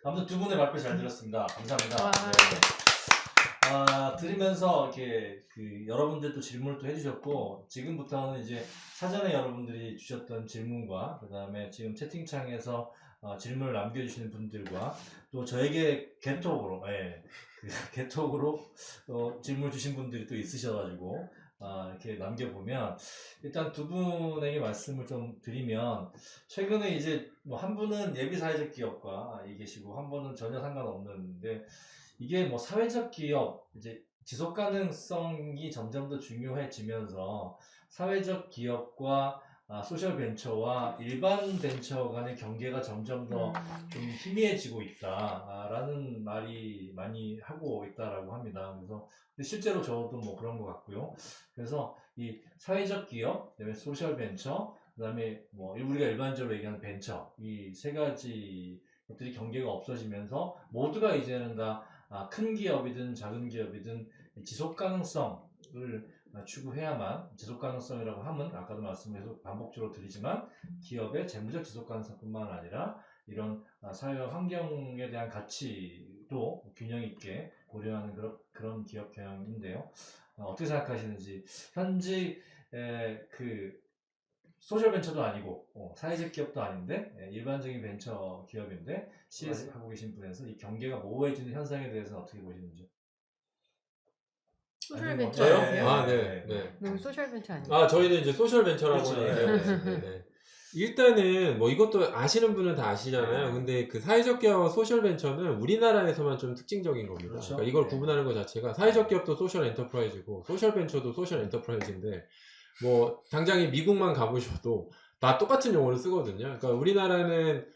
아무튼 두 분의 발표 잘 들었습니다. 감사합니다. 와. 네. 들으면서 이렇게 여러분들도 질문을 또 해주셨고, 지금부터는 이제 사전에 여러분들이 주셨던 질문과 그 다음에 지금 채팅창에서 질문을 남겨주시는 분들과 또 저에게 개톡으로 개톡으로 질문 주신 분들이 또 있으셔가지고 이렇게 남겨보면, 일단 두 분에게 말씀을 좀 드리면, 최근에 이제 뭐 한 분은 예비 사회적 기업과 계시고 한 분은 전혀 상관없는데, 이게 뭐 사회적 기업, 이제 지속 가능성이 점점 더 중요해지면서 사회적 기업과 소셜 벤처와 일반 벤처 간의 경계가 점점 더 좀 희미해지고 있다라는 말이 많이 하고 있다라고 합니다. 그래서 실제로 저도 뭐 그런 것 같고요. 그래서 이 사회적 기업, 그다음에 소셜 벤처, 그다음에 뭐 우리가 일반적으로 얘기하는 벤처, 이 세 가지 것들이 경계가 없어지면서 모두가 이제는 다 큰 기업이든 작은 기업이든 지속 가능성을 추구해야만, 지속 가능성이라고 하면 아까도 말씀해서 반복적으로 드리지만 기업의 재무적 지속 가능성뿐만 아니라 이런 사회와 환경에 대한 가치도 균형 있게 고려하는 그런 기업 경영인데요. 어떻게 생각하시는지, 현재 소셜 벤처도 아니고 사회적 기업도 아닌데 일반적인 벤처 기업인데 CS 하고 계신 분에서 이 경계가 모호해지는 현상에 대해서는 어떻게 보시는지요? 소셜 뭐, 벤처 저요? 아니세요? 네. 소셜 벤처 아니에요? 저희는 이제 소셜 벤처라고 그렇죠. 얘기하고 있습니다. 네. 일단은 뭐 이것도 아시는 분은 다 아시잖아요. 근데 그 사회적 기업과 소셜 벤처는 우리나라에서만 좀 특징적인 겁니다. 그렇죠. 그러니까 이걸 구분하는 것 자체가 사회적 기업도 소셜 엔터프라이즈고 소셜 벤처도 소셜 엔터프라이즈인데, 뭐 당장에 미국만 가보셔도 다 똑같은 용어를 쓰거든요. 그러니까 우리나라는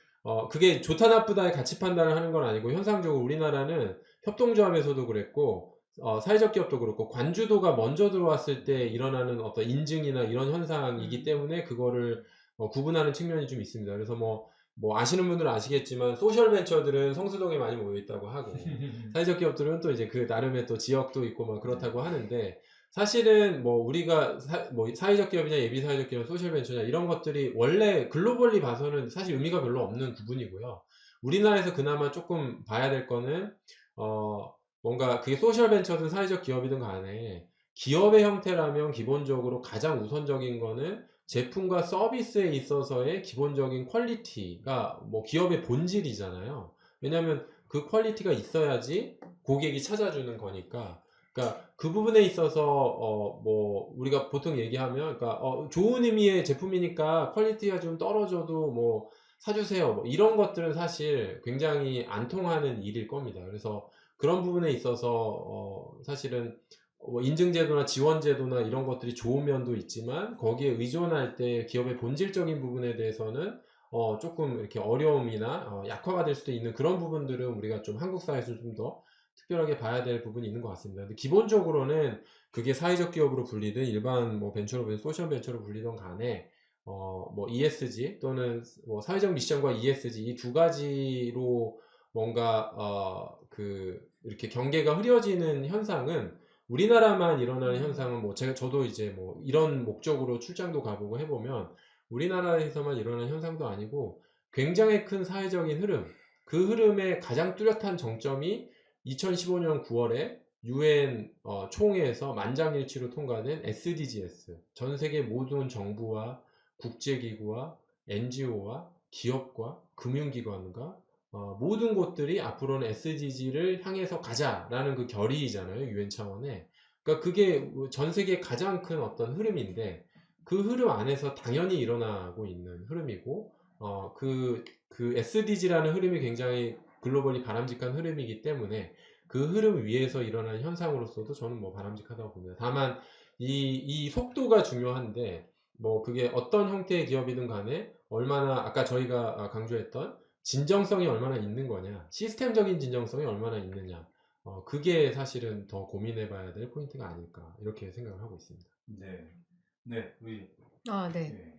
그게 좋다 나쁘다의 가치 판단을 하는 건 아니고, 현상적으로 우리나라는 협동조합에서도 그랬고 사회적 기업도 그렇고 관주도가 먼저 들어왔을 때 일어나는 어떤 인증이나 이런 현상이기 때문에 그거를 구분하는 측면이 좀 있습니다. 그래서 뭐 아시는 분들은 아시겠지만 소셜 벤처들은 성수동에 많이 모여 있다고 하고 사회적 기업들은 또 이제 그 나름의 또 지역도 있고 막 그렇다고 하는데, 사실은 뭐 우리가 뭐 사회적 기업이냐 예비 사회적 기업, 소셜 벤처냐 이런 것들이 원래 글로벌리 봐서는 사실 의미가 별로 없는 구분이고요. 우리나라에서 그나마 조금 봐야 될 거는 뭔가 그게 소셜 벤처든 사회적 기업이든 간에 기업의 형태라면 기본적으로 가장 우선적인 거는 제품과 서비스에 있어서의 기본적인 퀄리티가 뭐 기업의 본질이잖아요. 왜냐하면 그 퀄리티가 있어야지 고객이 찾아주는 거니까. 그러니까 그 부분에 있어서 뭐 우리가 보통 얘기하면, 그러니까 좋은 의미의 제품이니까 퀄리티가 좀 떨어져도 뭐 사주세요, 뭐 이런 것들은 사실 굉장히 안 통하는 일일 겁니다. 그래서 그런 부분에 있어서 사실은 뭐 인증제도나 지원제도나 이런 것들이 좋은 면도 있지만, 거기에 의존할 때 기업의 본질적인 부분에 대해서는 조금 이렇게 어려움이나 약화가 될 수도 있는 그런 부분들은 우리가 좀 한국 사회에서 좀 더 특별하게 봐야 될 부분이 있는 것 같습니다. 근데 기본적으로는 그게 사회적 기업으로 불리든 일반 뭐 벤처로 불리든 소셜 벤처로 불리든 간에 뭐 ESG 또는 뭐 사회적 미션과 ESG 이 두 가지로 뭔가 이렇게 경계가 흐려지는 현상은, 우리나라만 일어나는 현상은 뭐 저도 이제 뭐 이런 목적으로 출장도 가보고 해보면 우리나라에서만 일어나는 현상도 아니고 굉장히 큰 사회적인 흐름, 그 흐름의 가장 뚜렷한 정점이 2015년 9월에 UN 총회에서 만장일치로 통과된 SDGs, 전 세계 모든 정부와 국제기구와 NGO와 기업과 금융기관과 모든 곳들이 앞으로는 SDG를 향해서 가자라는 그 결의이잖아요, UN 차원에. 그러니까 그게 전 세계 가장 큰 어떤 흐름인데, 그 흐름 안에서 당연히 일어나고 있는 흐름이고, 그 SDG라는 흐름이 굉장히 글로벌리 바람직한 흐름이기 때문에 그 흐름 위에서 일어나는 현상으로서도 저는 뭐 바람직하다고 봅니다. 다만 이 속도가 중요한데, 뭐 그게 어떤 형태의 기업이든 간에 얼마나, 아까 저희가 강조했던 진정성이 얼마나 있는 거냐, 시스템적인 진정성이 얼마나 있느냐, 그게 사실은 더 고민해 봐야 될 포인트가 아닐까, 이렇게 생각을 하고 있습니다. 네, 우리. 네.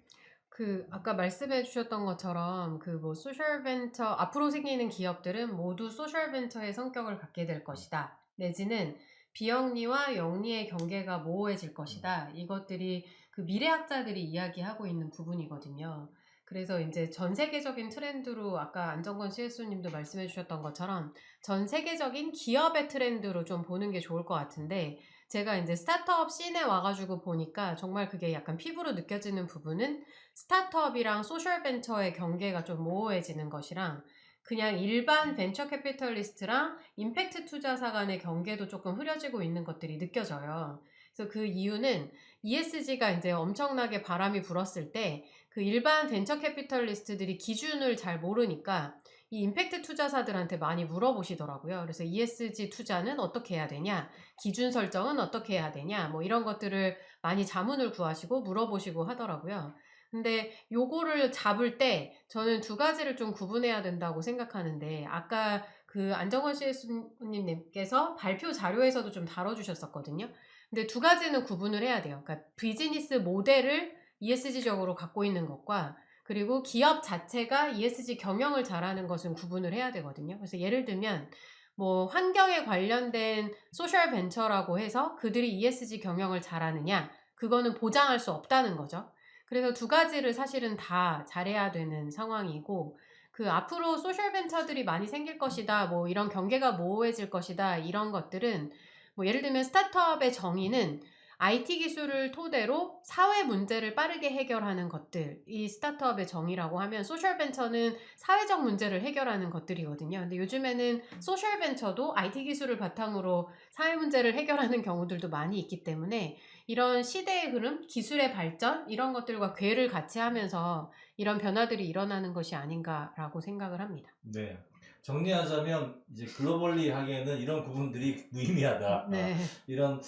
아까 말씀해 주셨던 것처럼 뭐 소셜 벤처, 앞으로 생기는 기업들은 모두 소셜 벤처의 성격을 갖게 될 것이다. 내지는 비영리와 영리의 경계가 모호해질 것이다. 이것들이 그 미래학자들이 이야기하고 있는 부분이거든요. 그래서 이제 전 세계적인 트렌드로 아까 안정권 CSO님도 말씀해 주셨던 것처럼 전 세계적인 기업의 트렌드로 좀 보는 게 좋을 것 같은데 제가 이제 스타트업 씬에 와가지고 보니까 정말 그게 약간 피부로 느껴지는 부분은 스타트업이랑 소셜 벤처의 경계가 좀 모호해지는 것이랑 그냥 일반 벤처 캐피털리스트랑 임팩트 투자사 간의 경계도 조금 흐려지고 있는 것들이 느껴져요. 그래서 그 이유는 ESG가 이제 엄청나게 바람이 불었을 때 그 일반 벤처 캐피털리스트들이 기준을 잘 모르니까 이 임팩트 투자사들한테 많이 물어보시더라고요. 그래서 ESG 투자는 어떻게 해야 되냐, 기준 설정은 어떻게 해야 되냐, 뭐 이런 것들을 많이 자문을 구하시고 물어보시고 하더라고요. 근데 요거를 잡을 때 저는 두 가지를 좀 구분해야 된다고 생각하는데 아까 그 안정원 CS님께서 발표 자료에서도 좀 다뤄주셨었거든요. 근데 두 가지는 구분을 해야 돼요. 그러니까 비즈니스 모델을 ESG적으로 갖고 있는 것과 그리고 기업 자체가 ESG 경영을 잘하는 것은 구분을 해야 되거든요. 그래서 예를 들면 뭐 환경에 관련된 소셜 벤처라고 해서 그들이 ESG 경영을 잘하느냐 그거는 보장할 수 없다는 거죠. 그래서 두 가지를 사실은 다 잘해야 되는 상황이고 그 앞으로 소셜 벤처들이 많이 생길 것이다 뭐 이런 경계가 모호해질 것이다 이런 것들은 뭐 예를 들면 스타트업의 정의는 IT 기술을 토대로 사회 문제를 빠르게 해결하는 것들이 스타트업의 정의라고 하면 소셜 벤처는 사회적 문제를 해결하는 것들이거든요. 근데 요즘에는 소셜 벤처도 IT 기술을 바탕으로 사회 문제를 해결하는 경우들도 많이 있기 때문에 이런 시대의 흐름, 기술의 발전 이런 것들과 궤를 같이 하면서 이런 변화들이 일어나는 것이 아닌가라고 생각을 합니다. 네. 정리하자면 이제 글로벌리 하기에는 이런 부분들이 무의미하다. 네. 이런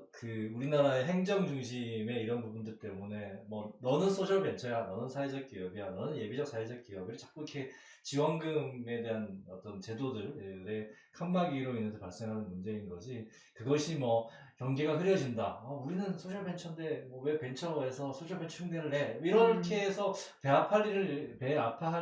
그 우리나라의 행정 중심의 이런 부분들 때문에 뭐 너는 소셜 벤처야, 너는 사회적 기업이야, 너는 예비적 사회적 기업을 자꾸 이렇게 지원금에 대한 어떤 제도들의 칸막이로 인해서 발생하는 문제인 거지. 그것이 뭐 경계가 흐려진다. 우리는 소셜 벤처인데 뭐 왜 벤처에서 소셜 벤처 흉내를 내? 이렇게 해서 배 아파할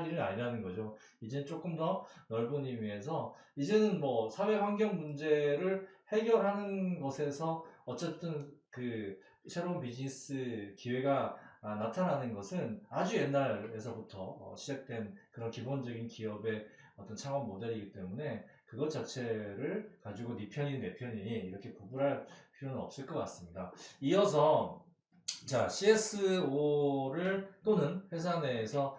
일은 아니라는 거죠. 이제 조금 더 넓은 의미에서 이제는 뭐 사회 환경 문제를 해결하는 것에서 어쨌든 그 새로운 비즈니스 기회가 나타나는 것은 아주 옛날에서부터 시작된 그런 기본적인 기업의 어떤 창업 모델이기 때문에 그것 자체를 가지고 네 편이 내 편이 이렇게 구분할 필요는 없을 것 같습니다. 이어서 자 CSO를 또는 회사 내에서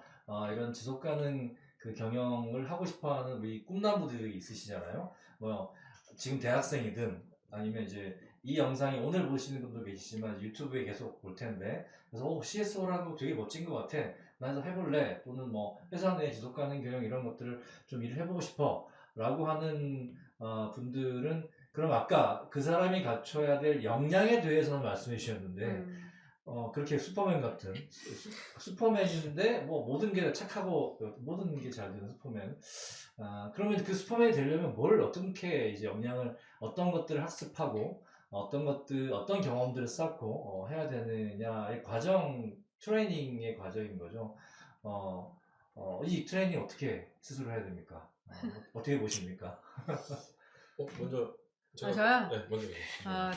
이런 지속 가능 그 경영을 하고 싶어하는 우리 꿈나무들이 있으시잖아요. 뭐 지금 대학생이든 아니면 이제 이 영상이 오늘 보시는 분도 계시지만 유튜브에 계속 볼 텐데 그래서 CSO라는 거 되게 멋진 것 같아. 나도 해볼래. 또는 뭐 회사 내 지속 가능 경영 이런 것들을 좀 일을 해보고 싶어. 라고 하는 분들은 그럼 아까 그 사람이 갖춰야 될 역량에 대해서는 말씀해 주셨는데 그렇게 슈퍼맨 같은 슈퍼맨인데 뭐 모든 게 착하고 모든 게 잘 되는 슈퍼맨. 그러면 그 슈퍼맨이 되려면 뭘 어떻게 이제 역량을 어떤 것들을 학습하고 어떤 경험들을 쌓고 해야 되느냐의 과정 트레이닝의 과정인 거죠. 이 트레이닝 어떻게 스스로 해야 됩니까? 어떻게 보십니까? 먼저 저요? 네, 먼저.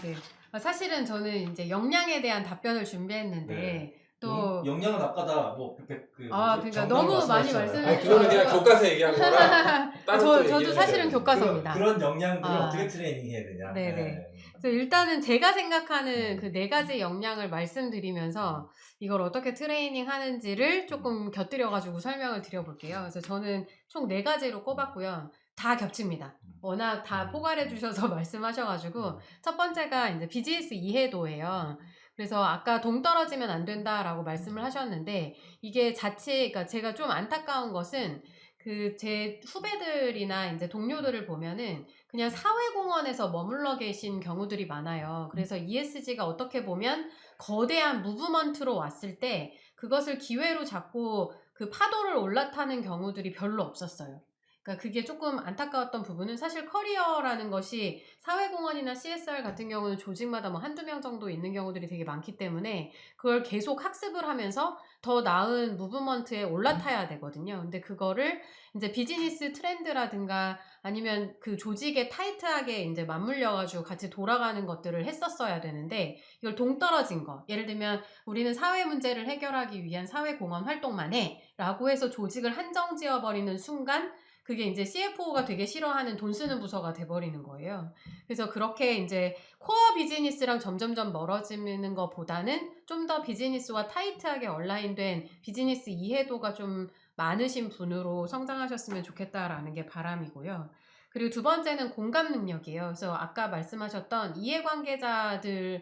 네. 사실은 저는 이제 역량에 대한 답변을 준비했는데 네. 또 역량은 아까다 뭐 그러니까 너무 많이 말씀해 아니 그거는 그냥 교과서 얘기한 거라 따로 또 저도 얘기를 사실은 해줘야 돼요. 교과서입니다. 그런 역량들을 어떻게 트레이닝해야 되냐? 네네. 그래서 일단은 제가 생각하는 그 네 가지 역량을 말씀드리면서 이걸 어떻게 트레이닝 하는지를 조금 곁들여가지고 설명을 드려볼게요. 그래서 저는 총 네 가지로 꼽았고요. 다 겹칩니다. 워낙 다 포괄해 주셔서 말씀하셔가지고 첫 번째가 이제 비즈니스 이해도예요. 그래서 아까 동떨어지면 안 된다라고 말씀을 하셨는데 이게 그러니까 제가 좀 안타까운 것은 그 제 후배들이나 이제 동료들을 보면은 그냥 사회공헌에서 머물러 계신 경우들이 많아요. 그래서 ESG가 어떻게 보면 거대한 무브먼트로 왔을 때 그것을 기회로 잡고 그 파도를 올라타는 경우들이 별로 없었어요. 그러니까 그게 조금 안타까웠던 부분은 사실 커리어라는 것이 사회공헌이나 CSR 같은 경우는 조직마다 뭐 한두 명 정도 있는 경우들이 되게 많기 때문에 그걸 계속 학습을 하면서 더 나은 무브먼트에 올라타야 되거든요. 근데 그거를 이제 비즈니스 트렌드라든가 아니면 그 조직에 타이트하게 이제 맞물려가지고 같이 돌아가는 것들을 했었어야 되는데 이걸 동떨어진 거. 예를 들면 우리는 사회 문제를 해결하기 위한 사회공헌 활동만 해 라고 해서 조직을 한정 지어버리는 순간 그게 이제 CFO가 되게 싫어하는 돈 쓰는 부서가 돼버리는 거예요. 그래서 그렇게 이제 코어 비즈니스랑 점점점 멀어지는 것보다는 좀 더 비즈니스와 타이트하게 얼라인된 비즈니스 이해도가 좀 많으신 분으로 성장하셨으면 좋겠다라는 게 바람이고요. 그리고 두 번째는 공감 능력이에요. 그래서 아까 말씀하셨던 이해관계자들의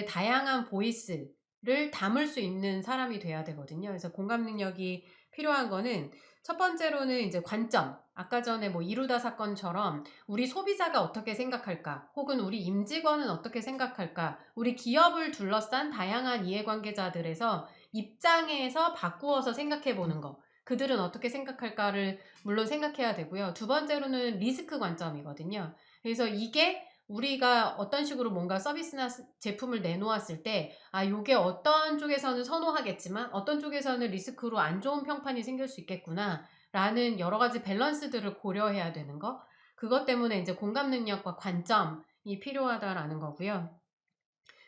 다양한 보이스를 담을 수 있는 사람이 돼야 되거든요. 그래서 공감 능력이 필요한 거는 첫 번째로는 이제 관점. 아까 전에 뭐 이루다 사건처럼 우리 소비자가 어떻게 생각할까? 혹은 우리 임직원은 어떻게 생각할까? 우리 기업을 둘러싼 다양한 이해관계자들에서 입장에서 바꾸어서 생각해 보는 거. 그들은 어떻게 생각할까를 물론 생각해야 되고요. 두 번째로는 리스크 관점이거든요. 그래서 이게 우리가 어떤 식으로 뭔가 서비스나 제품을 내놓았을 때, 아, 요게 어떤 쪽에서는 선호하겠지만, 어떤 쪽에서는 리스크로 안 좋은 평판이 생길 수 있겠구나, 라는 여러 가지 밸런스들을 고려해야 되는 거. 그것 때문에 이제 공감 능력과 관점이 필요하다라는 거고요.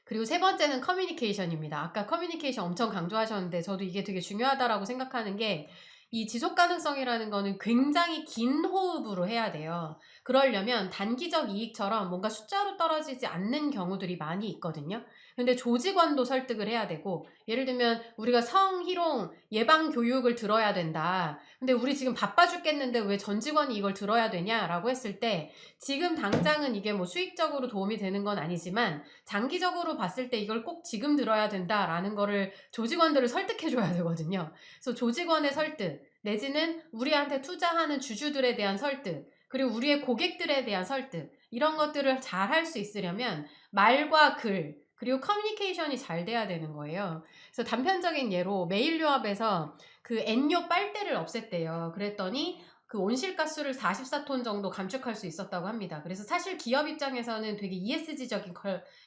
그리고 세 번째는 커뮤니케이션입니다. 아까 커뮤니케이션 엄청 강조하셨는데 저도 이게 되게 중요하다라고 생각하는 게 이 지속 가능성이라는 거는 굉장히 긴 호흡으로 해야 돼요. 그러려면 단기적 이익처럼 뭔가 숫자로 떨어지지 않는 경우들이 많이 있거든요. 근데 조직원도 설득을 해야 되고 예를 들면 우리가 성희롱 예방 교육을 들어야 된다. 근데 우리 지금 바빠 죽겠는데 왜 전 직원이 이걸 들어야 되냐라고 했을 때 지금 당장은 이게 뭐 수익적으로 도움이 되는 건 아니지만 장기적으로 봤을 때 이걸 꼭 지금 들어야 된다라는 거를 조직원들을 설득해 줘야 되거든요. 그래서 조직원의 설득, 내지는 우리한테 투자하는 주주들에 대한 설득, 그리고 우리의 고객들에 대한 설득, 이런 것들을 잘 할 수 있으려면 말과 글, 그리고 커뮤니케이션이 잘 돼야 되는 거예요. 그래서 단편적인 예로 메일유압에서 그 N요 빨대를 없앴대요. 그랬더니 그 온실가스를 44톤 정도 감축할 수 있었다고 합니다. 그래서 사실 기업 입장에서는 되게 ESG적인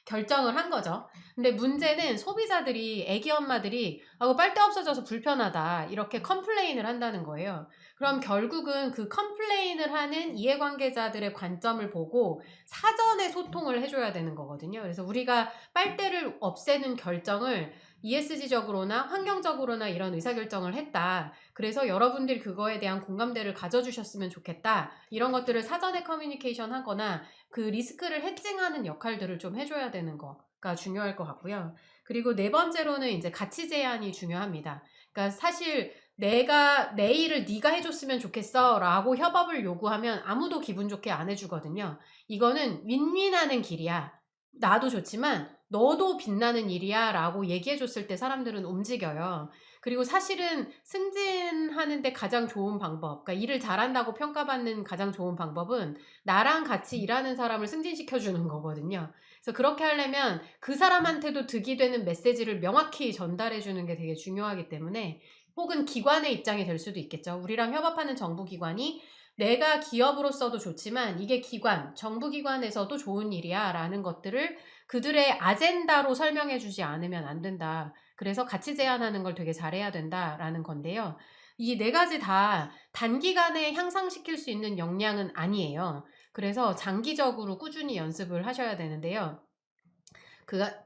결정을 한 거죠. 근데 문제는 소비자들이, 애기 엄마들이 빨대 없어져서 불편하다 이렇게 컴플레인을 한다는 거예요. 그럼 결국은 그 컴플레인을 하는 이해관계자들의 관점을 보고 사전에 소통을 해줘야 되는 거거든요. 그래서 우리가 빨대를 없애는 결정을 ESG적으로나 환경적으로나 이런 의사결정을 했다. 그래서 여러분들이 그거에 대한 공감대를 가져주셨으면 좋겠다. 이런 것들을 사전에 커뮤니케이션 하거나 그 리스크를 해칭하는 역할들을 좀 해줘야 되는 거가 중요할 것 같고요. 그리고 네 번째로는 이제 가치 제한이 중요합니다. 그러니까 사실 내가 내 일을 네가 해줬으면 좋겠어 라고 협업을 요구하면 아무도 기분 좋게 안 해주거든요. 이거는 윈윈하는 길이야. 나도 좋지만 너도 빛나는 일이야 라고 얘기해줬을 때 사람들은 움직여요. 그리고 사실은 승진하는데 가장 좋은 방법, 그러니까 일을 잘한다고 평가받는 가장 좋은 방법은 나랑 같이 일하는 사람을 승진시켜주는 거거든요. 그래서 그렇게 하려면 그 사람한테도 득이 되는 메시지를 명확히 전달해주는 게 되게 중요하기 때문에 혹은 기관의 입장이 될 수도 있겠죠. 우리랑 협업하는 정부기관이 내가 기업으로서도 좋지만 이게 기관, 정부기관에서도 좋은 일이야 라는 것들을 그들의 아젠다로 설명해 주지 않으면 안 된다. 그래서 가치 제한하는 걸 되게 잘해야 된다라는 건데요. 이 네 가지 다 단기간에 향상시킬 수 있는 역량은 아니에요. 그래서 장기적으로 꾸준히 연습을 하셔야 되는데요.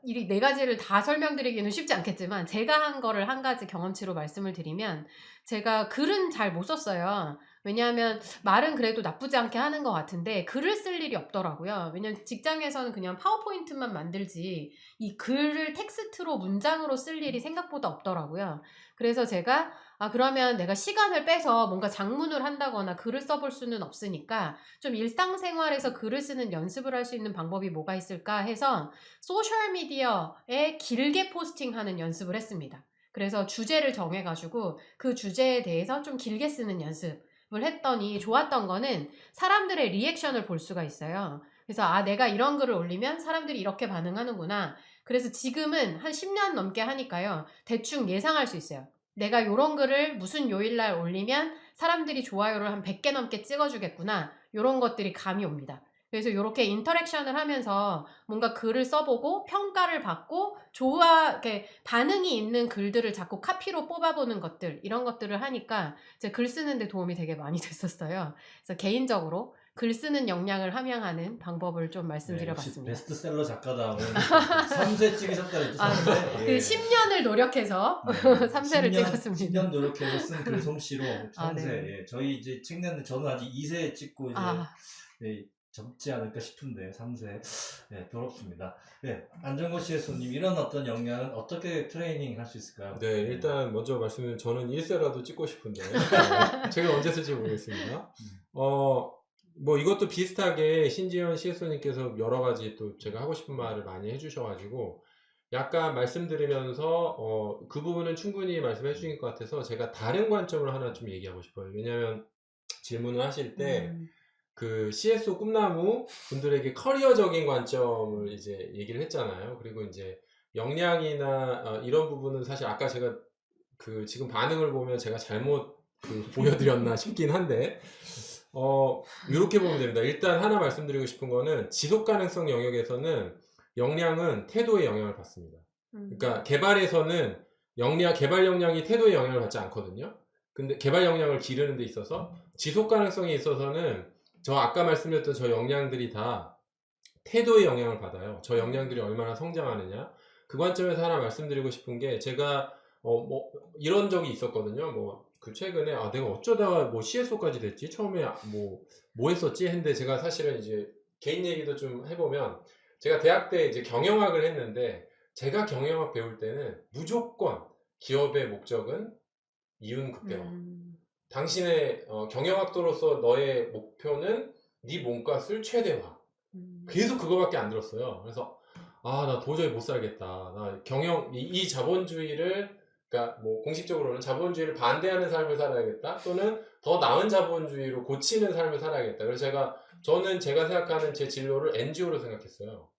이 네 가지를 다 설명드리기는 쉽지 않겠지만 제가 한 거를 한 가지 경험치로 말씀을 드리면 제가 글은 잘 못 썼어요. 왜냐하면 말은 그래도 나쁘지 않게 하는 것 같은데 글을 쓸 일이 없더라고요. 왜냐면 직장에서는 그냥 파워포인트만 만들지 이 글을 텍스트로 문장으로 쓸 일이 생각보다 없더라고요. 그래서 제가 그러면 내가 시간을 빼서 뭔가 장문을 한다거나 글을 써볼 수는 없으니까 좀 일상생활에서 글을 쓰는 연습을 할 수 있는 방법이 뭐가 있을까 해서 소셜미디어에 길게 포스팅하는 연습을 했습니다. 그래서 주제를 정해가지고 그 주제에 대해서 좀 길게 쓰는 연습을 했더니 좋았던 거는 사람들의 리액션을 볼 수가 있어요. 그래서 내가 이런 글을 올리면 사람들이 이렇게 반응하는구나. 그래서 지금은 한 10년 넘게 하니까요. 대충 예상할 수 있어요. 내가 요런 글을 무슨 요일날 올리면 사람들이 좋아요를 한 100개 넘게 찍어주겠구나. 요런 것들이 감이 옵니다. 그래서 요렇게 인터랙션을 하면서 뭔가 글을 써보고 평가를 받고 이렇게 반응이 있는 글들을 자꾸 카피로 뽑아보는 것들, 이런 것들을 하니까 제 글 쓰는데 도움이 되게 많이 됐었어요. 그래서 개인적으로 글 쓰는 역량을 함양하는 방법을 좀 네, 역시 말씀드려봤습니다. 베스트셀러 작가다. 3세 찍으셨다 그랬죠? 3세? 그 10년을 노력해서 3세를 찍었습니다. 10년 노력해서 쓴 글 솜씨로 3세. 네. 예, 저희 이제 책 냈는데 저는 아직 2세 찍고 이제 예, 접지 않을까 싶은데 3세. 예, 부럽습니다. 예, 안정권 CSO님 이런 어떤 역량은 어떻게 트레이닝 할 수 있을까요? 네, 일단 먼저 말씀드리면 저는 1세라도 찍고 싶은데 제가 언제 쓸지 모르겠습니다. 뭐 이것도 비슷하게 신지현 CSO님께서 여러 가지 또 제가 하고 싶은 말을 많이 해주셔가지고 약간 말씀드리면서 그 부분은 충분히 말씀해 주신 것 같아서 제가 다른 관점을 하나 좀 얘기하고 싶어요. 왜냐하면 질문을 하실 때 그 CSO 꿈나무 분들에게 커리어적인 관점을 이제 얘기를 했잖아요. 그리고 이제 역량이나 이런 부분은 사실 아까 제가 그 지금 반응을 보면 제가 잘못 보여드렸나 싶긴 한데 이렇게 보면 됩니다. 일단 하나 말씀드리고 싶은 거는 지속 가능성 영역에서는 역량은 태도에 영향을 받습니다. 그러니까 개발에서는 개발 역량이 태도에 영향을 받지 않거든요. 근데 개발 역량을 기르는 데 있어서 지속 가능성에 있어서는 저 아까 말씀드렸던 저 역량들이 다 태도에 영향을 받아요. 저 역량들이 얼마나 성장하느냐. 그 관점에서 하나 말씀드리고 싶은 게 제가 뭐 이런 적이 있었거든요. 뭐 그 최근에 내가 어쩌다가 뭐 CSO까지 됐지? 처음에 뭐 했었지? 했는데 제가 사실은 이제 개인 얘기도 좀 해보면 제가 대학 때 이제 경영학을 했는데 제가 경영학 배울 때는 무조건 기업의 목적은 이윤 극대화. 당신의 경영학도로서 너의 목표는 네 몸값을 최대화. 계속 그거밖에 안 들었어요. 그래서 나 도저히 못 살겠다. 나 이 자본주의를 그러니까 뭐 공식적으로는 자본주의를 반대하는 삶을 살아야겠다. 또는 더 나은 자본주의로 고치는 삶을 살아야겠다. 그래서 저는 제가 생각하는 제 진로를 NGO로 생각했어요.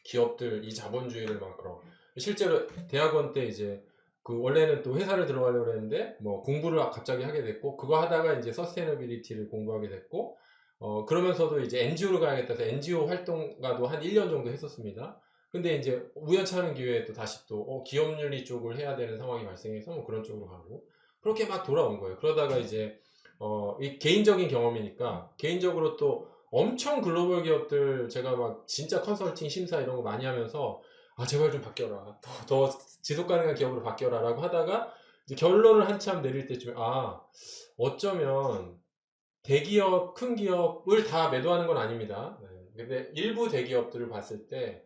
기업들 이 자본주의를 막으러. 실제로 대학원 때 이제 원래는 또 회사를 들어가려고 했는데 뭐 공부를 갑자기 하게 됐고 그거 하다가 이제 서스테너빌리티를 공부하게 됐고 그러면서도 이제 NGO로 가야겠다 해서 NGO 활동가도 한 1년 정도 했었습니다. 근데 이제 우연찮은 기회에 또 다시 또 기업윤리 쪽을 해야 되는 상황이 발생해서 뭐 그런 쪽으로 가고 그렇게 막 돌아온 거예요. 그러다가 이제 이 개인적인 경험이니까 개인적으로 또 엄청 글로벌 기업들 제가 막 진짜 컨설팅 심사 이런 거 많이 하면서 제발 좀 바뀌어라. 더 지속 가능한 기업으로 바뀌어라 라고 하다가 이제 결론을 한참 내릴 때쯤에 어쩌면 대기업, 큰 기업을 다 매도하는 건 아닙니다. 근데 일부 대기업들을 봤을 때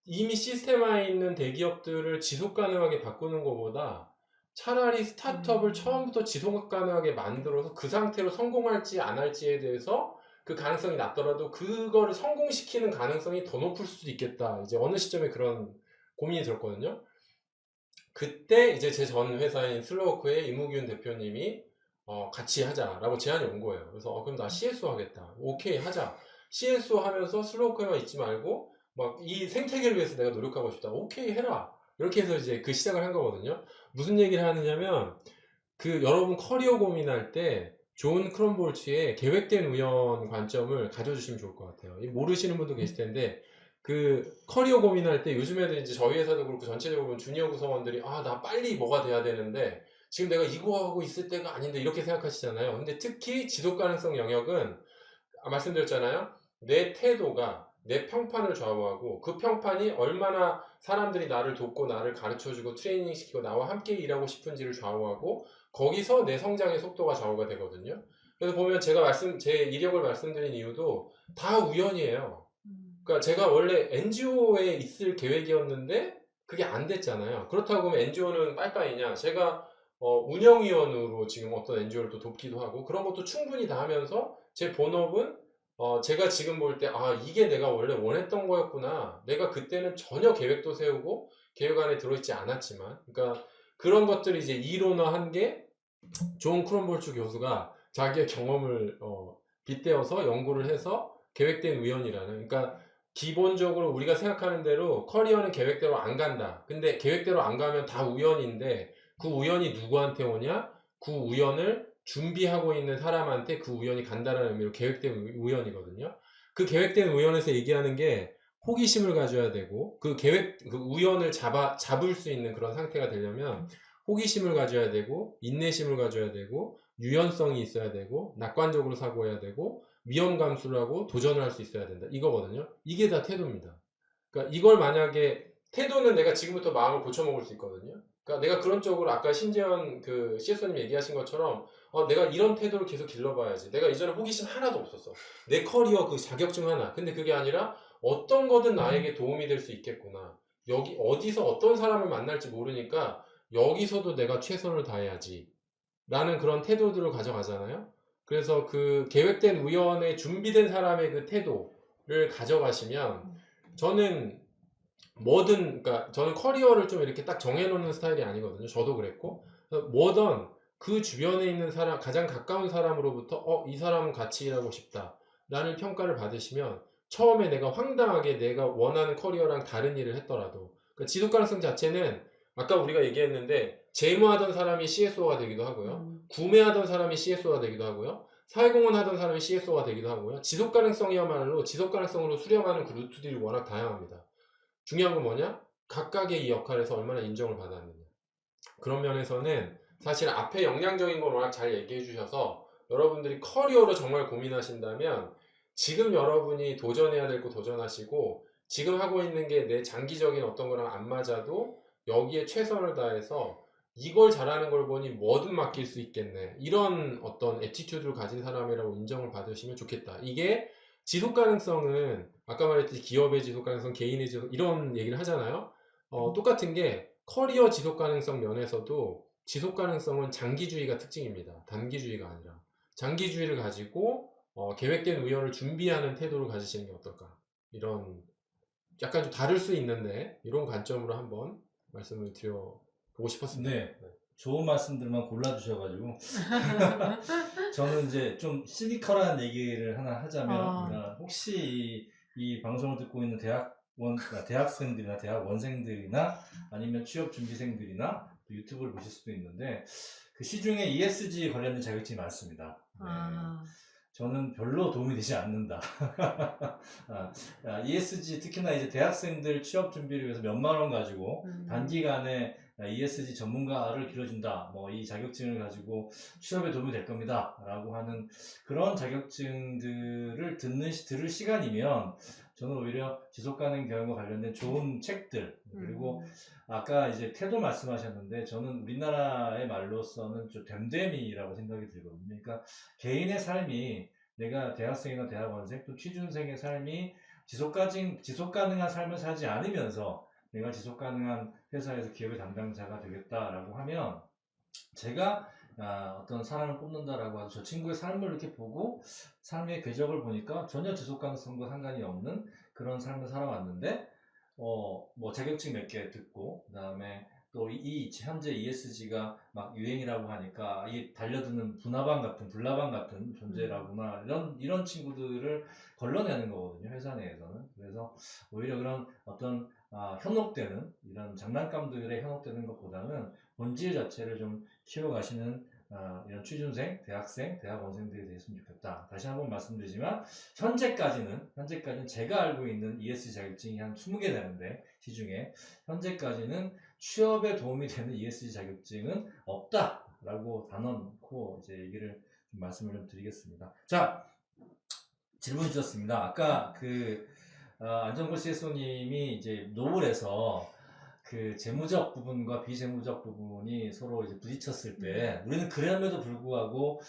이미 시스템화에 있는 대기업들을 지속 가능하게 바꾸는 것보다 차라리 스타트업을 처음부터 지속 가능하게 만들어서 그 상태로 성공할지 안 할지에 대해서 그 가능성이 낮더라도 그거를 성공시키는 가능성이 더 높을 수도 있겠다. 이제 어느 시점에 그런 고민이 들었거든요. 그때 이제 제 전 회사인 슬로우크의 이무균 대표님이 같이 하자라고 제안이 온 거예요. 그래서 그럼 나 CSO 하겠다. 오케이 하자. CSO 하면서 슬로우크에만 있지 말고 막 이 생태계를 위해서 내가 노력하고 싶다. 오케이 해라. 이렇게 해서 이제 그 시작을 한 거거든요. 무슨 얘기를 하느냐면 여러분 커리어 고민할 때 존 크롬볼츠의 계획된 우연 관점을 가져주시면 좋을 것 같아요. 모르시는 분도 계실 텐데 커리어 고민할 때 요즘에도 이제 저희 회사도 그렇고 전체적으로 보면 주니어 구성원들이 나 빨리 뭐가 돼야 되는데 지금 내가 이거 하고 있을 때가 아닌데 이렇게 생각하시잖아요. 근데 특히 지속 가능성 영역은 말씀드렸잖아요. 내 태도가 내 평판을 좌우하고 그 평판이 얼마나 사람들이 나를 돕고 나를 가르쳐주고 트레이닝 시키고 나와 함께 일하고 싶은지를 좌우하고 거기서 내 성장의 속도가 좌우가 되거든요. 그래서 보면 제 이력을 말씀드린 이유도 다 우연이에요. 그러니까 제가 원래 NGO에 있을 계획이었는데 그게 안 됐잖아요. 그렇다고 하면 NGO는 빠이빠이냐? 제가 운영위원으로 지금 어떤 NGO를 또 돕기도 하고 그런 것도 충분히 다 하면서 제 본업은 제가 지금 볼 때 이게 내가 원래 원했던 거였구나. 내가 그때는 전혀 계획도 세우고 계획 안에 들어있지 않았지만 그러니까 그런 것들이 이제 이론화한 게 존 크롬볼츠 교수가 자기의 경험을 빗대어서 연구를 해서 계획된 우연이라는 그러니까 기본적으로 우리가 생각하는 대로 커리어는 계획대로 안 간다. 근데 계획대로 안 가면 다 우연인데 그 우연이 누구한테 오냐? 그 우연을 준비하고 있는 사람한테 그 우연이 간다라는 의미로 계획된 우연이거든요. 그 계획된 우연에서 얘기하는 게 호기심을 가져야 되고 그 우연을 잡을 수 있는 그런 상태가 되려면 호기심을 가져야 되고 인내심을 가져야 되고 유연성이 있어야 되고 낙관적으로 사고해야 되고 위험 감수를 하고 도전을 할 수 있어야 된다. 이거거든요. 이게 다 태도입니다. 그러니까 이걸 만약에 태도는 내가 지금부터 마음을 고쳐먹을 수 있거든요. 그러니까 내가 그런 쪽으로 아까 신재현 그 CSO님 얘기하신 것처럼 내가 이런 태도를 계속 길러봐야지. 내가 이전에 호기심 하나도 없었어. 내 커리어 그 자격증 하나. 근데 그게 아니라 어떤 거든 나에게 도움이 될 수 있겠구나. 여기 어디서 어떤 사람을 만날지 모르니까 여기서도 내가 최선을 다해야지. 라는 그런 태도들을 가져가잖아요. 그래서 그 계획된 우연에 준비된 사람의 그 태도를 가져가시면 저는 그러니까 저는 커리어를 좀 이렇게 딱 정해놓는 스타일이 아니거든요. 저도 그랬고 뭐든 그 주변에 있는 사람, 가장 가까운 사람으로부터 이 사람은 같이 일하고 싶다 라는 평가를 받으시면 처음에 내가 황당하게 내가 원하는 커리어랑 다른 일을 했더라도 그러니까 지속 가능성 자체는 아까 우리가 얘기했는데 재무하던 사람이 CSO가 되기도 하고요. 구매하던 사람이 CSO가 되기도 하고요. 사회공헌 하던 사람이 CSO가 되기도 하고요. 지속 가능성이야말로 지속 가능성으로 수렴하는 그 루트들이 워낙 다양합니다. 중요한 건 뭐냐? 각각의 이 역할에서 얼마나 인정을 받았느냐. 그런 면에서는 사실 앞에 역량적인 걸 워낙 잘 얘기해 주셔서 여러분들이 커리어로 정말 고민하신다면 지금 여러분이 도전해야 될 거 도전하시고 지금 하고 있는 게 내 장기적인 어떤 거랑 안 맞아도 여기에 최선을 다해서 이걸 잘하는 걸 보니 뭐든 맡길 수 있겠네. 이런 어떤 애티튜드를 가진 사람이라고 인정을 받으시면 좋겠다. 이게 지속 가능성은 아까 말했듯이 기업의 지속 가능성, 개인의 지속 이런 얘기를 하잖아요. 똑같은 게 커리어 지속 가능성 면에서도 지속 가능성은 장기주의가 특징입니다. 단기주의가 아니라 장기주의를 가지고 계획된 우연을 준비하는 태도를 가지시는 게 어떨까? 이런 약간 좀 다를 수 있는데 이런 관점으로 한번 말씀을 드려보고 싶었습니다. 네. 좋은 말씀들만 골라주셔가지고 저는 이제 좀 시니컬한 얘기를 하나 하자면 혹시 이 방송을 듣고 있는 대학생들이나 대학원생들이나 아니면 취업준비생들이나 또 유튜브를 보실 수도 있는데 그 시중에 ESG 관련된 자격증이 많습니다. 네. 저는 별로 도움이 되지 않는다. ESG 특히나 이제 대학생들 취업 준비를 위해서 몇만 원 가지고 단기간에 ESG 전문가를 길러준다. 뭐 이 자격증을 가지고 취업에 도움이 될 겁니다. 라고 하는 그런 자격증들을 들을 시간이면 저는 오히려 지속가능 경영과 관련된 좋은 책들 그리고 아까 이제 태도 말씀하셨는데 저는 우리나라의 말로서는 좀 됨됨이라고 생각이 들거든요. 그러니까 개인의 삶이 내가 대학생이나 대학원생 또 취준생의 삶이 지속 가능한 삶을 살지 않으면서 내가 지속 가능한 회사에서 기업의 담당자가 되겠다라고 하면 제가 어떤 사람을 뽑는다라고 하죠. 저 친구의 삶을 이렇게 보고 삶의 궤적을 보니까 전혀 지속 가능성과 상관이 없는 그런 삶을 살아왔는데 뭐 자격증 몇 개 듣고 그다음에 또 현재 ESG가 막 유행이라고 하니까 이 달려드는 불나방 같은 존재라구나 이런 친구들을 걸러내는 거거든요, 회사 내에서는. 그래서 오히려 그런 어떤 현혹되는 이런 장난감들에 현혹되는 것보다는 본질 자체를 좀 키워가시는 이런 취준생, 대학생, 대학원생들이 됐으면 좋겠다. 다시 한번 말씀드리지만 현재까지는 제가 알고 있는 ESG 자격증이 한 20개 되는데 시중에 현재까지는 취업에 도움이 되는 ESG 자격증은 없다라고 단언코 이제 얘기를 말씀을 좀 드리겠습니다. 자, 질문 주셨습니다. 아까 안정걸 CSO님이 이제 노블에서 그 재무적 부분과 비재무적 부분이 서로 이제 부딪혔을 때 우리는 그럼에도 불구하고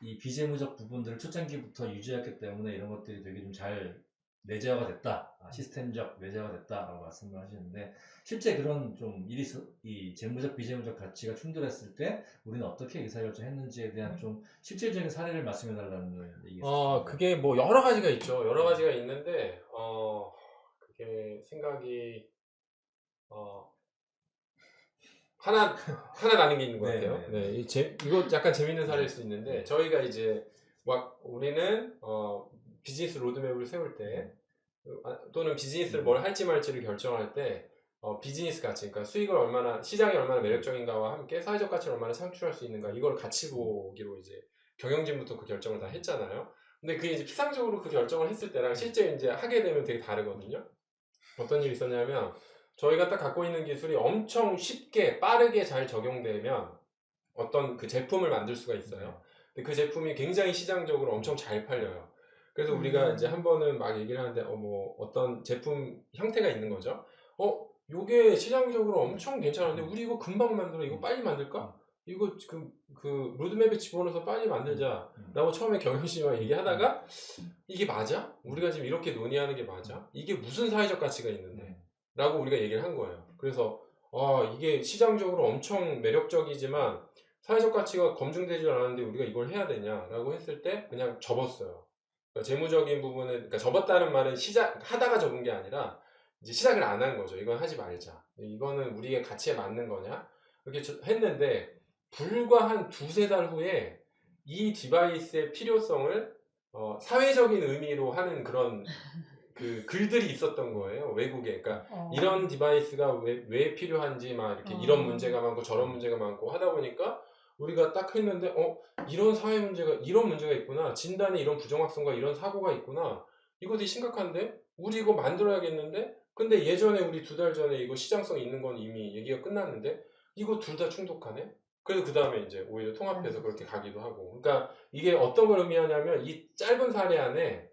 이 비재무적 부분들을 초창기부터 유지했기 때문에 이런 것들이 되게 좀 잘 내재화가 됐다, 시스템적 내재화가 됐다라고 말씀을 하시는데 실제 그런 좀 이 재무적 비재무적 가치가 충돌했을 때 우리는 어떻게 의사결정했는지에 대한 좀 실질적인 사례를 말씀해 달라는 얘기였습니다. 그게 뭐 여러 가지가 있죠. 여러 가지가 있는데 그게 생각이 하나 나는 게 있는 것 같아요. 네, 이거 약간 재밌는 사례일 수 있는데 저희가 이제 우리는 비즈니스 로드맵을 세울 때 또는 비즈니스를 뭘 할지 말지를 결정할 때 비즈니스 가치, 그러니까 수익을 얼마나, 시장이 얼마나 매력적인가와 함께 사회적 가치를 얼마나 창출할 수 있는가, 이걸 같이 보기로 이제 경영진부터 그 결정을 다 했잖아요. 근데 그게 이제 피상적으로 그 결정을 했을 때랑 실제 이제 하게 되면 되게 다르거든요. 어떤 일이 있었냐면, 저희가 딱 갖고 있는 기술이 엄청 쉽게 빠르게 잘 적용되면 어떤 그 제품을 만들 수가 있어요. 근데 그 제품이 굉장히 시장적으로 엄청 잘 팔려요. 그래서 우리가 이제 한 번은 막 얘기를 하는데, 뭐 어떤 제품 형태가 있는 거죠. 요게 시장적으로 엄청 괜찮은데 우리 이거 금방 만들어, 이거 빨리 만들까? 이거 그 로드맵에 집어넣어서 빨리 만들자라고 처음에 경영진이랑 얘기하다가, 이게 맞아? 우리가 지금 이렇게 논의하는 게 맞아? 이게 무슨 사회적 가치가 있는데? 라고 우리가 얘기를 한 거예요. 그래서 이게 시장적으로 엄청 매력적이지만 사회적 가치가 검증되지 않았는데 우리가 이걸 해야 되냐라고 했을 때 그냥 접었어요. 그러니까 재무적인 부분에, 그러니까 접었다는 말은 하다가 접은 게 아니라 이제 시작을 안 한 거죠. 이건 하지 말자. 이거는 우리의 가치에 맞는 거냐? 이렇게 했는데, 불과 한 두세 달 후에 이 디바이스의 필요성을 사회적인 의미로 하는 그런 그 글들이 있었던 거예요, 외국에. 그러니까 이런 디바이스가 왜 필요한지, 막 이렇게 이런 문제가 많고 저런 문제가 많고 하다 보니까 우리가 딱 했는데, 이런 사회 문제가, 이런 문제가 있구나, 진단에 이런 부정확성과 이런 사고가 있구나, 이거 되게 심각한데 우리 이거 만들어야겠는데, 근데 예전에 우리 두 달 전에 이거 시장성 있는 건 이미 얘기가 끝났는데 이거 둘 다 충족하네. 그래서 그 다음에 이제 오히려 통합해서 그렇게 가기도 하고. 그러니까 이게 어떤 걸 의미하냐면, 이 짧은 사례 안에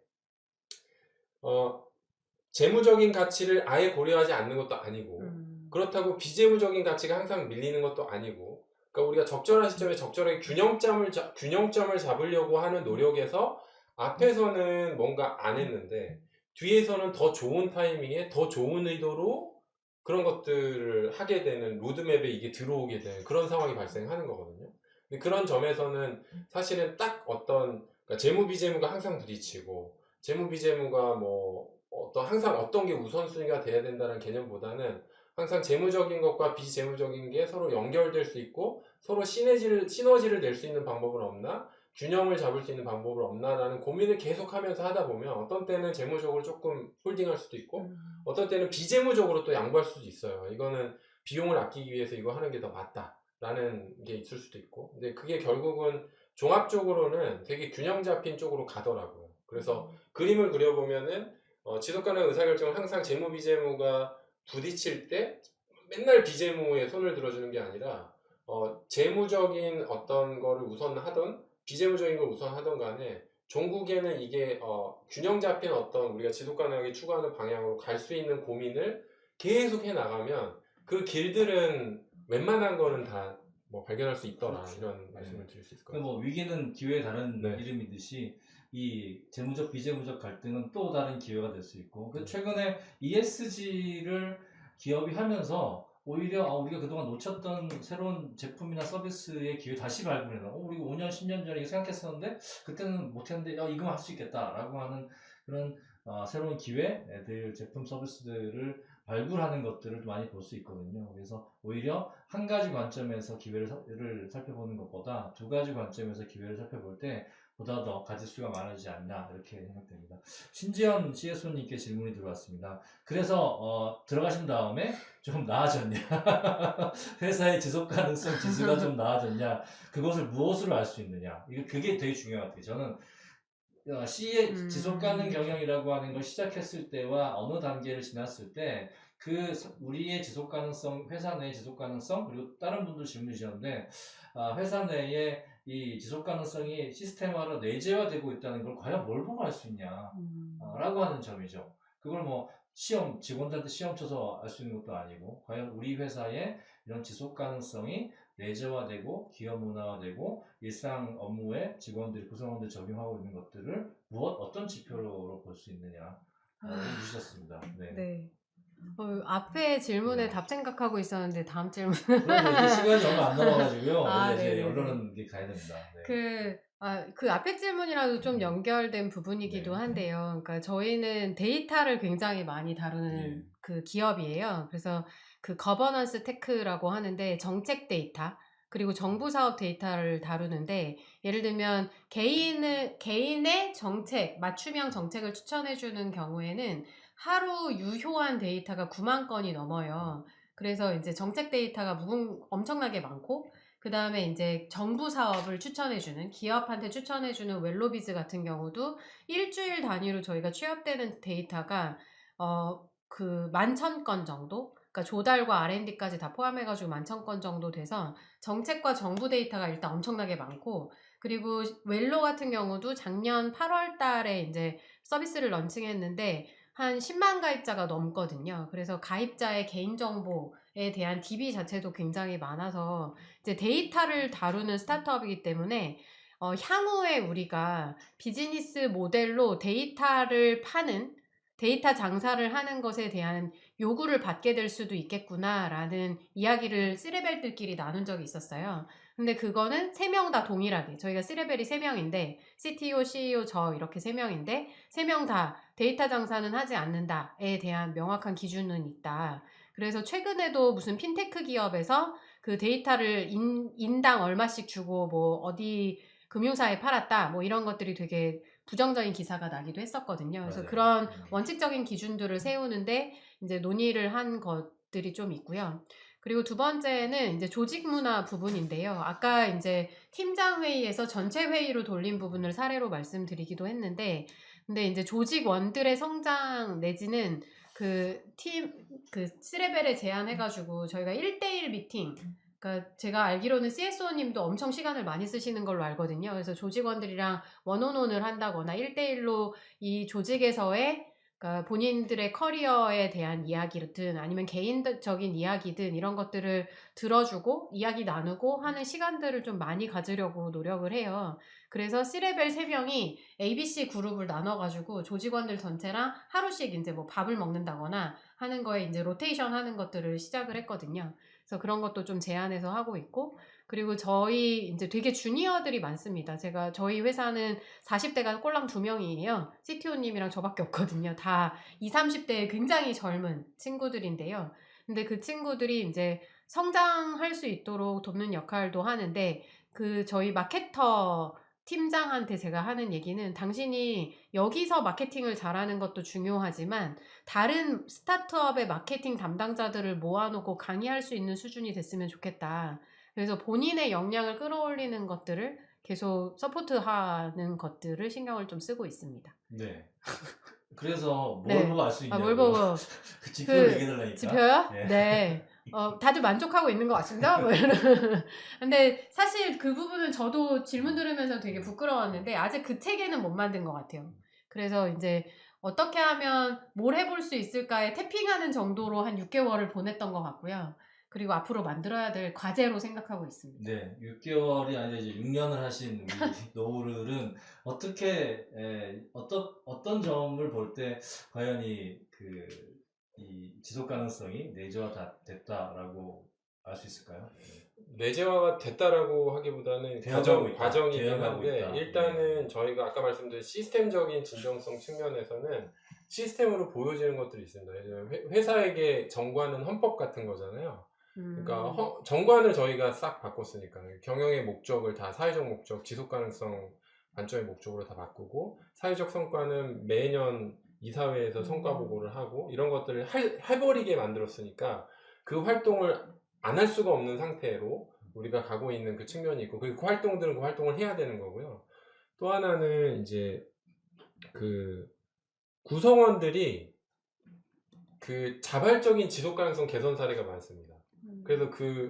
재무적인 가치를 아예 고려하지 않는 것도 아니고, 그렇다고 비재무적인 가치가 항상 밀리는 것도 아니고, 그러니까 우리가 적절한 시점에 적절하게 균형점을 잡으려고 하는 노력에서 앞에서는 뭔가 안 했는데 뒤에서는 더 좋은 타이밍에 더 좋은 의도로 그런 것들을 하게 되는, 로드맵에 이게 들어오게 되는 그런 상황이 발생하는 거거든요. 근데 그런 점에서는 사실은 딱 그러니까 재무 비재무가 항상 부딪히고, 재무 비재무가 뭐 항상 어떤 게 우선순위가 돼야 된다는 개념보다는 항상 재무적인 것과 비재무적인 게 서로 연결될 수 있고 서로 시너지를 낼 수 있는 방법은 없나, 균형을 잡을 수 있는 방법은 없나라는 고민을 계속하면서 하다 보면 어떤 때는 재무적으로 조금 홀딩할 수도 있고 어떤 때는 비재무적으로 또 양보할 수도 있어요. 이거는 비용을 아끼기 위해서 이거 하는 게 더 맞다라는 게 있을 수도 있고, 근데 그게 결국은 종합적으로는 되게 균형 잡힌 쪽으로 가더라고요. 그래서 그림을 그려보면은 지속가능 의사결정은 항상 재무 비재무가 부딪힐 때 맨날 비재무에 손을 들어주는 게 아니라 재무적인 어떤 거를 우선하던 비재무적인 걸 우선하던 간에 종국에는 이게 균형 잡힌 어떤 우리가 지속가능하게 추구하는 방향으로 갈 수 있는 고민을 계속 해 나가면 그 길들은 웬만한 거는 다 뭐 발견할 수 있더라. 그렇죠. 이런 말씀을 드릴 수 있을 것 같아요. 뭐 위기는 기회의 다른 네. 이름이듯이 이 재무적 비재무적 갈등은 또 다른 기회가 될 수 있고, 최근에 ESG를 기업이 하면서 오히려 우리가 그동안 놓쳤던 새로운 제품이나 서비스의 기회 다시 발굴해서 우리가 5년 10년 전에 생각했었는데 그때는 못했는데 이거만 할 수 있겠다라고 하는 그런 새로운 기회들, 제품 서비스들을 발굴하는 것들을 많이 볼 수 있거든요. 그래서 오히려 한 가지 관점에서 기회를 살펴보는 것보다 두 가지 관점에서 기회를 살펴볼 때 보다 더 가질 수가 많아지지 않나, 이렇게 생각됩니다. 신지연 CSO님께 질문이 들어왔습니다. 그래서 들어가신 다음에 좀 나아졌냐, 회사의 지속가능성 지수가 좀 나아졌냐, 그것을 무엇으로 알 수 있느냐, 그게 되게 중요한 것 같아요. 저는 C의 지속가능 경영이라고 하는 걸 시작했을 때와 어느 단계를 지났을 때 우리의 지속가능성, 회사 내의 지속가능성, 그리고 다른 분들 질문 주셨는데 회사 내에 이 지속가능성이 시스템화로 내재화되고 있다는 걸 과연 뭘 보고 알 수 있냐 라고 하는 점이죠. 그걸 뭐 직원들한테 시험 쳐서 알 수 있는 것도 아니고, 과연 우리 회사의 이런 지속가능성이 내재화되고 기업 문화화되고 일상 업무에 구성원들이 적용하고 있는 것들을 어떤 지표로 볼 수 있느냐 주셨습니다. 네. 네. 앞에 질문에 네. 답 생각하고 있었는데 다음 질문. 그럼 이제 시간이 얼마 안 남아가지고요. 이제 네네네. 언론은 이제 가야 됩니다. 네. 그 앞에 질문이랑도 좀 연결된 부분이기도 네. 한데요. 그러니까 저희는 데이터를 굉장히 많이 다루는 그 기업이에요. 그래서 그 거버넌스 테크라고 하는데 정책 데이터, 그리고 정부 사업 데이터를 다루는데, 예를 들면 개인의 정책, 맞춤형 정책을 추천해 주는 경우에는 하루 유효한 데이터가 9만 건이 넘어요. 그래서 이제 정책 데이터가 엄청나게 많고, 그 다음에 이제 정부 사업을 추천해주는, 기업한테 추천해주는 웰로비즈 같은 경우도 일주일 단위로 저희가 취합되는 데이터가, 그 11,000건 정도? 그러니까 조달과 R&D까지 다 포함해가지고 11,000건 정도 돼서 정책과 정부 데이터가 일단 엄청나게 많고, 그리고 웰로 같은 경우도 작년 8월 달에 이제 서비스를 런칭했는데 한 10만 가입자가 넘거든요. 그래서 가입자의 개인정보에 대한 DB 자체도 굉장히 많아서 이제 데이터를 다루는 스타트업이기 때문에 향후에 우리가 비즈니스 모델로 데이터를 파는 데이터 장사를 하는 것에 대한 요구를 받게 될 수도 있겠구나라는 이야기를 C레벨들끼리 나눈 적이 있었어요. 근데 그거는 3명 다 동일하게, 저희가 C레벨이 3명인데 CTO, CEO, 저 이렇게 3명인데 3명 다 데이터 장사는 하지 않는다에 대한 명확한 기준은 있다. 그래서 최근에도 무슨 핀테크 기업에서 그 데이터를 인당 얼마씩 주고 뭐 어디 금융사에 팔았다 뭐 이런 것들이 되게 부정적인 기사가 나기도 했었거든요. 그래서 맞아요. 그런 원칙적인 기준들을 세우는데 이제 논의를 한 것들이 좀 있고요. 그리고 두 번째는 이제 조직 문화 부분인데요. 아까 이제 팀장 회의에서 전체 회의로 돌린 부분을 사례로 말씀드리기도 했는데, 근데 이제 조직원들의 성장 내지는 그 C레벨에 제안해가지고 저희가 1대1 미팅, 그러니까 제가 알기로는 CSO님도 엄청 시간을 많이 쓰시는 걸로 알거든요. 그래서 조직원들이랑 원온온을 한다거나 1대1로 이 조직에서의 그러니까 본인들의 커리어에 대한 이야기든 아니면 개인적인 이야기든 이런 것들을 들어주고 이야기 나누고 하는 시간들을 좀 많이 가지려고 노력을 해요. 그래서 C레벨 3명이 ABC 그룹을 나눠가지고 조직원들 전체랑 하루씩 이제 뭐 밥을 먹는다거나 하는 거에 이제 로테이션 하는 것들을 시작을 했거든요. 그래서 그런 것도 좀 제안해서 하고 있고, 그리고 저희 이제 되게 주니어들이 많습니다. 저희 회사는 40대가 꼴랑 2명이에요. CTO님이랑 저밖에 없거든요. 다 20, 30대의 굉장히 젊은 친구들인데요. 근데 그 친구들이 이제 성장할 수 있도록 돕는 역할도 하는데, 그 저희 마케터 팀장한테 제가 하는 얘기는 당신이 여기서 마케팅을 잘하는 것도 중요하지만 다른 스타트업의 마케팅 담당자들을 모아놓고 강의할 수 있는 수준이 됐으면 좋겠다. 그래서 본인의 역량을 끌어올리는 것들을 계속 서포트하는 것들을 신경을 좀 쓰고 있습니다. 네. 그래서 뭘 네. 보고 알 수 있냐고요? 뭘 보고 그 지표를 그 얘기해달라니까. 지표요? 네. 네. 다들 만족하고 있는 것 같습니다. 뭐 이런. 근데 사실 그 부분은 저도 질문 들으면서 되게 부끄러웠는데 아직 그 체계는 못 만든 것 같아요. 그래서 이제 어떻게 하면 뭘 해볼 수 있을까에 태핑하는 정도로 한 6개월을 보냈던 것 같고요. 그리고 앞으로 만들어야 될 과제로 생각하고 있습니다. 네, 6개월이 아니라 이제 6년을 하신 우리 노을은 어떻게, 어떤 점을 볼 때 과연 이 지속 가능성이 내재화 됐다라고 알 수 있을까요? 내재화가 됐다라고 하기보다는 되어가고 있다. 과정이긴 되어가고 한데 있다. 일단은 저희가 아까 말씀드린 시스템적인 진정성 측면에서는 시스템으로 보여지는 것들이 있습니다. 회사에게 정관은 헌법 같은 거잖아요. 그러니까 정관을 저희가 싹 바꿨으니까 경영의 목적을 다 사회적 목적, 지속 가능성 관점의 목적으로 다 바꾸고 사회적 성과는 매년 이사회에서 성과 보고를 하고 이런 것들을 해버리게 만들었으니까 그 활동을 안 할 수가 없는 상태로 우리가 가고 있는 그 측면이 있고 그 활동들은 그 활동을 해야 되는 거고요. 또 하나는 이제 그 구성원들이 그 자발적인 지속 가능성 개선 사례가 많습니다. 그래서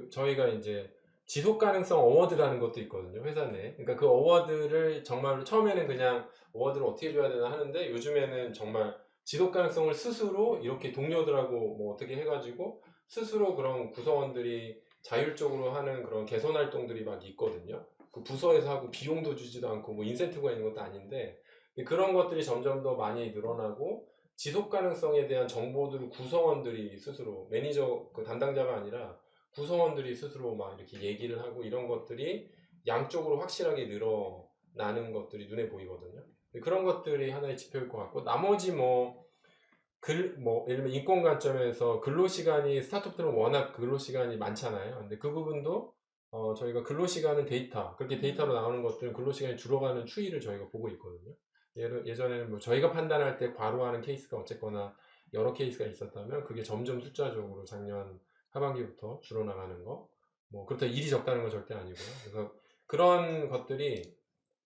저희가 이제 지속 가능성 어워드라는 것도 있거든요, 회사 내. 그러니까 그 어워드를 정말로 처음에는 그냥 어워드를 어떻게 줘야 되나 하는데 요즘에는 정말 지속 가능성을 스스로 이렇게 동료들하고 뭐 어떻게 해가지고 스스로 그런 구성원들이 자율적으로 하는 그런 개선 활동들이 막 있거든요. 그 부서에서 하고 비용도 주지도 않고 뭐 인센티브가 있는 것도 아닌데 그런 것들이 점점 더 많이 늘어나고 지속 가능성에 대한 정보들을 구성원들이 스스로 매니저 그 담당자가 아니라 구성원들이 스스로 막 이렇게 얘기를 하고 이런 것들이 양쪽으로 확실하게 늘어나는 것들이 눈에 보이거든요. 그런 것들이 하나의 지표일 것 같고 나머지 예를 들면 인권 관점에서 근로시간이 스타트업들은 워낙 근로시간이 많잖아요. 근데 그 부분도 저희가 근로시간은 그렇게 데이터로 나오는 것들은 근로시간이 줄어가는 추이를 저희가 보고 있거든요. 예전에는 뭐 저희가 판단할 때 과로하는 케이스가 어쨌거나 여러 케이스가 있었다면 그게 점점 숫자적으로 작년 하반기부터 줄어나가는 거. 뭐 그렇다고 일이 적다는 건 절대 아니고요. 그래서 그런 것들이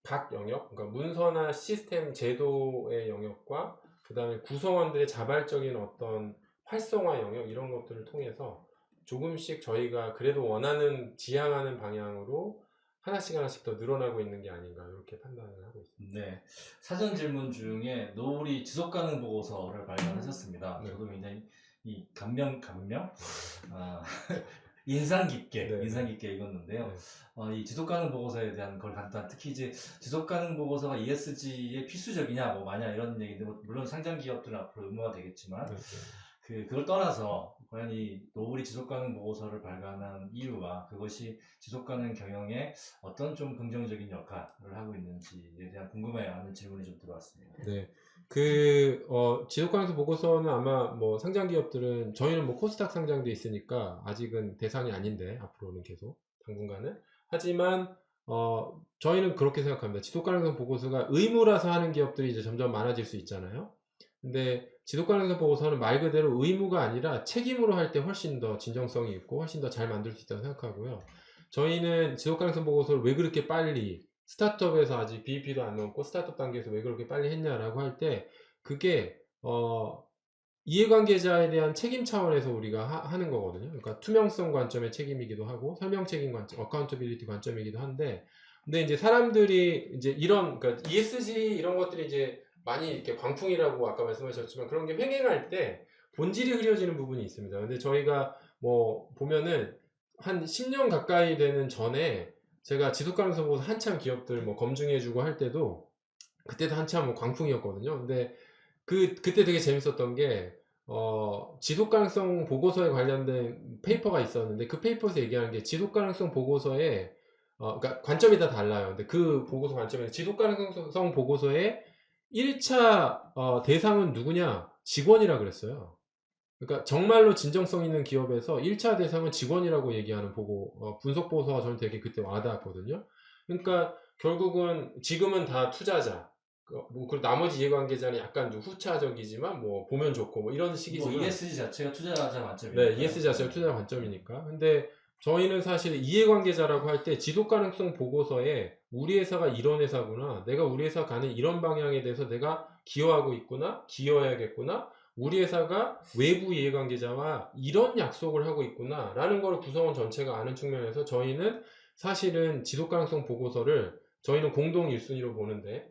각 영역, 그러니까 문서나 시스템 제도의 영역과 그 다음에 구성원들의 자발적인 어떤 활성화 영역 이런 것들을 통해서 조금씩 저희가 그래도 원하는 지향하는 방향으로 하나씩 더 늘어나고 있는 게 아닌가 이렇게 판단을 하고 있습니다. 네, 사전 질문 중에 노을이 지속가능 보고서를 발간하셨습니다. 네. 저도 굉장히 이 감명, 아, 인상 깊게 네. 읽었는데요. 네. 이 지속가능 보고서에 대한 걸 간단, 특히 이제 지속가능 보고서가 ESG에 필수적이냐, 뭐 마냐 이런 얘기인데, 뭐 물론 상장 기업들은 앞으로 의무화 되겠지만, 네. 그걸 떠나서 과연 이 노을이 지속가능 보고서를 발간한 이유와 그것이 지속가능 경영에 어떤 좀 긍정적인 역할을 하고 있는지에 대한 궁금해하는 질문이 좀 들어왔습니다. 네. 지속가능성 보고서는 아마 뭐 상장 기업들은 저희는 뭐 코스닥 상장돼 있으니까 아직은 대상이 아닌데 앞으로는 계속 당분간은 하지만 저희는 그렇게 생각합니다. 지속가능성 보고서가 의무라서 하는 기업들이 이제 점점 많아질 수 있잖아요. 근데 지속가능성 보고서는 말 그대로 의무가 아니라 책임으로 할 때 훨씬 더 진정성이 있고 훨씬 더 잘 만들 수 있다고 생각하고요. 저희는 지속가능성 보고서를 왜 그렇게 빨리 스타트업에서 아직 BEP도 안 넘고 스타트업 단계에서 왜 그렇게 빨리 했냐라고 할 때 그게 이해관계자에 대한 책임 차원에서 우리가 하는 거거든요. 그러니까 투명성 관점의 책임이기도 하고 설명 책임 관점, 어카운터빌리티 관점이기도 한데 근데 이제 사람들이 이제 그러니까 ESG 이런 것들이 이제 많이 이렇게 광풍이라고 아까 말씀하셨지만 그런 게 횡행할 때 본질이 흐려지는 부분이 있습니다. 근데 저희가 뭐 보면은 한 10년 가까이 되는 전에 제가 지속가능성 보고서 한참 기업들 뭐 검증해주고 할 때도 그때도 한참 뭐 광풍이었거든요. 근데 그때 되게 재밌었던 게 지속가능성 보고서에 관련된 페이퍼가 있었는데 그 페이퍼에서 얘기하는 게 지속가능성 보고서에 그러니까 관점이 다 달라요. 근데 그 보고서 관점에서 지속가능성 보고서의 1차 대상은 누구냐? 직원이라 그랬어요. 그러니까 정말로 진정성 있는 기업에서 1차 대상은 직원이라고 얘기하는 분석 보고서가 저는 되게 그때 와닿았거든요. 그러니까 결국은 지금은 다 투자자, 그리고 나머지 이해관계자는 약간 좀 후차적이지만 뭐 보면 좋고 뭐 이런 식이지만 뭐 ESG 자체가 투자자 관점이니까. 네, ES 자체가 투자 관점이니까. 근데 저희는 사실 이해관계자라고 할 때 지속가능성 보고서에 우리 회사가 이런 회사구나, 내가 우리 회사 가는 이런 방향에 대해서 내가 기여하고 있구나, 기여해야겠구나, 우리 회사가 외부 이해관계자와 이런 약속을 하고 있구나 라는 걸 구성원 전체가 아는 측면에서 저희는 사실은 지속가능성 보고서를 저희는 공동 1순위로 보는데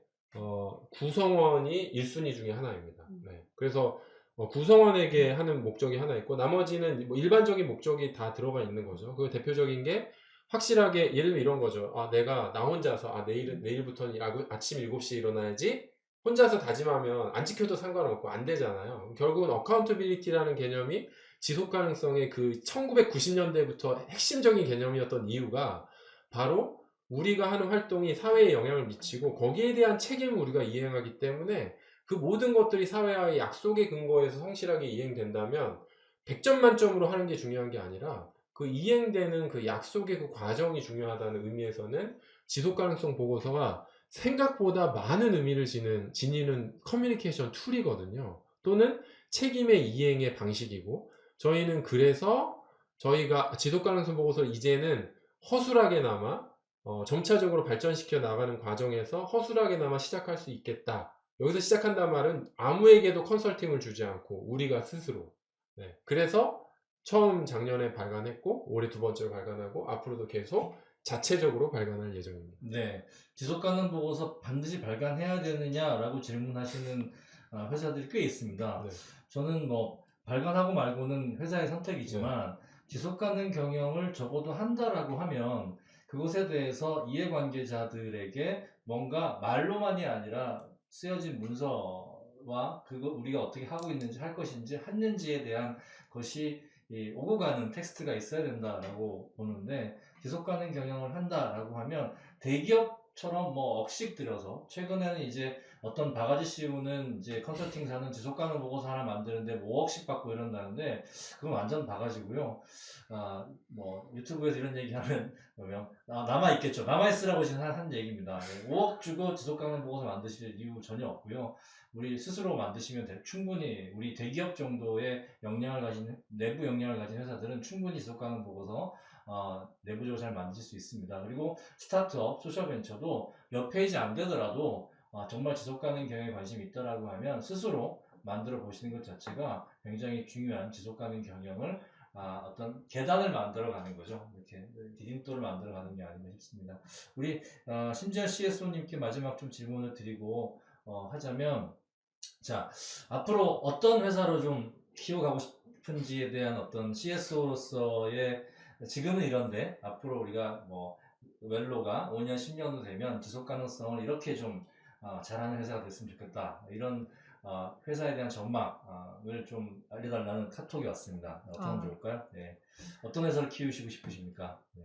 구성원이 1순위 중에 하나입니다. 네. 그래서 구성원에게 하는 목적이 하나 있고 나머지는 뭐 일반적인 목적이 다 들어가 있는 거죠. 그 대표적인 게 확실하게 예를 들면 이런 거죠. 내가 나 혼자서 내일부터는 아침 7시에 일어나야지 혼자서 다짐하면 안 지켜도 상관없고 안 되잖아요. 결국은 어카운터빌리티라는 개념이 지속가능성의 그 1990년대부터 핵심적인 개념이었던 이유가 바로 우리가 하는 활동이 사회에 영향을 미치고 거기에 대한 책임을 우리가 이행하기 때문에 그 모든 것들이 사회와의 약속의 근거에서 성실하게 이행된다면 100점 만점으로 하는 게 중요한 게 아니라 그 이행되는 그 약속의 그 과정이 중요하다는 의미에서는 지속가능성 보고서가 생각보다 많은 의미를 지니는 커뮤니케이션 툴이거든요. 또는 책임의 이행의 방식이고 저희는 그래서 저희가 지속가능성 보고서를 이제는 허술하게나마 점차적으로 발전시켜 나가는 과정에서 허술하게나마 시작할 수 있겠다. 여기서 시작한다는 말은 아무에게도 컨설팅을 주지 않고 우리가 스스로. 네. 그래서 처음 작년에 발간했고 올해 두 번째로 발간하고 앞으로도 계속 자체적으로 발간할 예정입니다. 네, 지속가능 보고서 반드시 발간해야 되느냐라고 질문하시는 회사들이 꽤 있습니다. 네. 저는 뭐 발간하고 말고는 회사의 선택이지만 지속가능 경영을 적어도 한다라고 하면 그것에 대해서 이해관계자들에게 뭔가 말로만이 아니라 쓰여진 문서와 그거 우리가 어떻게 하고 있는지 할 것인지 했는지에 대한 것이 오고 가는 텍스트가 있어야 된다라고 보는데 지속가능 경영을 한다라고 하면 대기업 처럼 뭐 억씩 들여서 최근에는 이제 어떤 바가지 씌우는 이제 컨설팅사는 지속 가능 보고서 하나 만드는데 뭐 5억씩 받고 이런다는데 그건 완전 바가지고요. 뭐 유튜브에서 이런 얘기하면 그러면 남아 있겠죠. 남아 있으라고 지금 한 얘기입니다. 5억 주고 지속 가능 보고서 만드실 이유 전혀 없고요. 우리 스스로 만드시면 충분히 우리 대기업 정도의 역량을 가진 내부 역량을 가진 회사들은 충분히 지속 가능 보고서 내부적으로 잘 만드실 수 있습니다. 그리고 스타트업, 소셜벤처도 몇 페이지 안 되더라도 정말 지속가능 경영에 관심이 있다라고 하면 스스로 만들어 보시는 것 자체가 굉장히 중요한 지속가능 경영을 어떤 계단을 만들어 가는 거죠. 이렇게 디딤돌을 만들어 가는 게 아닌가 싶습니다. 우리 심지어 CSO님께 마지막 좀 질문을 드리고 하자면, 자, 앞으로 어떤 회사로 좀 키워가고 싶은지에 대한 어떤 CSO로서의 지금은 이런데 앞으로 우리가 뭐 웰로가 5년, 10년 후 되면 지속 가능성을 이렇게 좀 잘하는 회사가 됐으면 좋겠다. 이런 회사에 대한 전망을 좀 알려달라는 카톡이 왔습니다. 어떻게 하면 좋을까요? 네. 어떤 회사를 키우시고 싶으십니까? 네.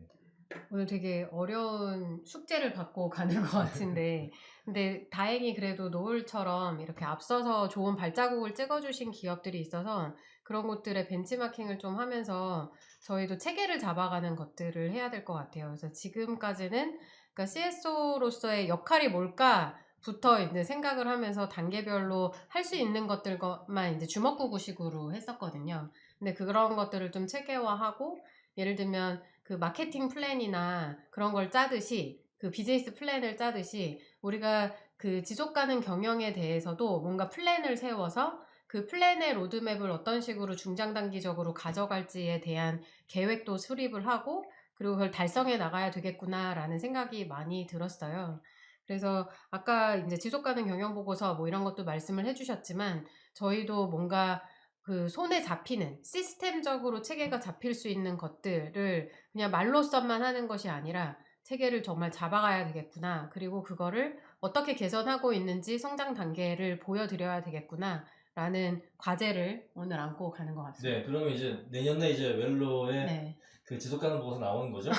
오늘 되게 어려운 숙제를 받고 가는 것 같은데, 근데 다행히 그래도 노을처럼 이렇게 앞서서 좋은 발자국을 찍어주신 기업들이 있어서 그런 것들의 벤치마킹을 좀 하면서 저희도 체계를 잡아가는 것들을 해야 될 것 같아요. 그래서 지금까지는 그러니까 CSO로서의 역할이 뭘까부터 이제 생각을 하면서 단계별로 할 수 있는 것들만 이제 주먹구구식으로 했었거든요. 근데 그런 것들을 좀 체계화하고, 예를 들면 그 마케팅 플랜이나 그런 걸 짜듯이, 그 비즈니스 플랜을 짜듯이 우리가 그 지속 가능 경영에 대해서도 뭔가 플랜을 세워서 그 플랜의 로드맵을 어떤 식으로 중장단기적으로 가져갈지에 대한 계획도 수립을 하고, 그리고 그걸 달성해 나가야 되겠구나라는 생각이 많이 들었어요. 그래서 아까 이제 지속 가능 경영 보고서 뭐 이런 것도 말씀을 해주셨지만, 저희도 뭔가 그 손에 잡히는 시스템적으로 체계가 잡힐 수 있는 것들을 그냥 말로써만 하는 것이 아니라 체계를 정말 잡아가야 되겠구나. 그리고 그거를 어떻게 개선하고 있는지 성장 단계를 보여드려야 되겠구나. 라는 과제를 오늘 안고 가는 것 같습니다. 네, 그러면 이제 내년에 이제 웰로에 네. 그 지속 가능 보고서 나오는 거죠?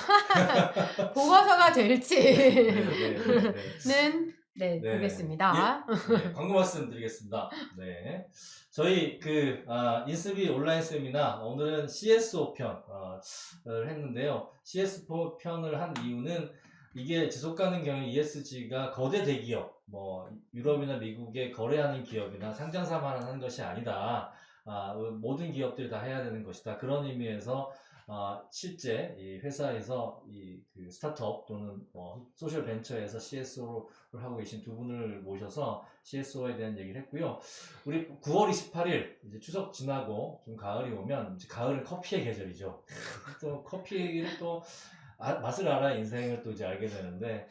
보고서가 네, 될지는 네. 보겠습니다. 네, 광고 말씀 드리겠습니다. 네. 저희 인스비 온라인 세미나 오늘은 CSO 편을 했는데요. CSO 편을 한 이유는 이게 지속 가능 경영 ESG가 거대 대기업, 뭐 유럽이나 미국에 거래하는 기업이나 상장사만 하는 것이 아니다. 모든 기업들이 다 해야 되는 것이다. 그런 의미에서 실제 이 회사에서 그 스타트업 또는 소셜 벤처에서 CSO를 하고 계신 두 분을 모셔서 CSO에 대한 얘기를 했고요. 우리 9월 28일 이제 추석 지나고 좀 가을이 오면 이제 가을은 커피의 계절이죠. 또 커피를 또 맛을 알아 인생을 또 이제 알게 되는데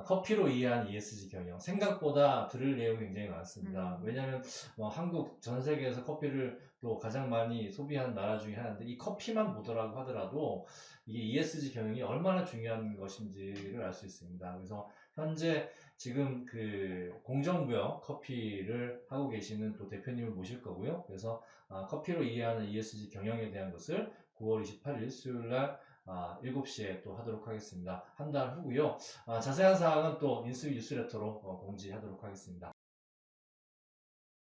커피로 이해한 ESG 경영 생각보다 들을 내용이 굉장히 많습니다. 왜냐하면 한국 전 세계에서 커피를 또 가장 많이 소비하는 나라 중에 하나인데 이 커피만 보더라고 하더라도 이게 ESG 경영이 얼마나 중요한 것인지를 알 수 있습니다. 그래서 현재 지금 그 공정부역 커피를 하고 계시는 또 대표님을 모실 거고요. 그래서 커피로 이해하는 ESG 경영에 대한 것을 9월 28일 수요일 날 7시에 또 하도록 하겠습니다. 한 달 후고요. 자세한 사항은 또 인스비 뉴스레터로 공지하도록 하겠습니다.